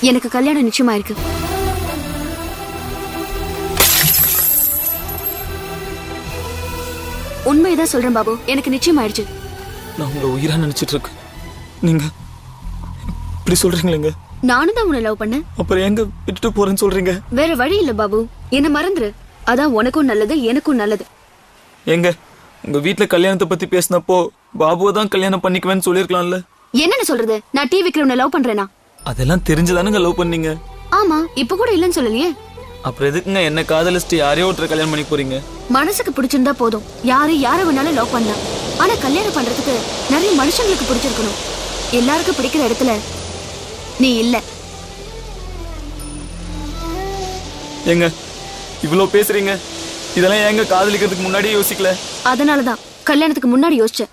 எனக்கு கல்யாணம் நிச்சயமா இருக்கு. உண்மையதான் சொல்றேன் பாபு, எனக்கு நிச்சயம் ஆயிடுச்சு. நான் உங்களை உயிரா நினைச்சிட்டு இருக்கேன். நீங்க இப்படி சொல்றீங்களேங்க? நானும் தான் உன்னை லவ் பண்ணேன். அப்புறம் எங்க விட்டுட்டு போறேன்னு சொல்றீங்க? வேற வழி இல்ல பாபு, என்ன மறந்துரு. அதான் உனக்கும் நல்லது, எனக்கும் நல்லது. எங்க உங்க வீட்டுல கல்யாணத்தை பத்தி பேசினப்போ பாபுவை தான் கல்யாணம் பண்ணிக்குவேன்னு சொல்லிருக்கலாம்ல. என்னன்னு சொல்றது? நான் டி விக்ரமனை லவ் பண்றேனா? அதெல்லாம் தெரிஞ்சுதானுங்க லவ் பண்ணீங்க. ஆமா, இப்ப கூட இல்லன்னு சொல்லலையே. அப்புறம் எதுக்குங்க என்ன காதலிஸ்ட் யாரையோ ஒருத்தர் கல்யாணம் பண்ணி போறீங்க? மனசுக்கு பிடிச்சிருந்தா போதும், யார வேணாலும் லவ் பண்ணலாம். ஆனா கல்யாணம் பண்றதுக்கு நிறைய மனுஷங்களுக்கு பிடிச்சிருக்கணும். எல்லாருக்கும் பிடிக்கிற இடத்துல நீ இல்ல. எங்க இவ்வளவு பேசுறீங்க? இதெல்லாம் எங்க காதலிக்கிறதுக்கு முன்னாடியே யோசிக்கல? அதனாலதான் கல்யாணத்துக்கு முன்னாடி யோசிச்சேன்.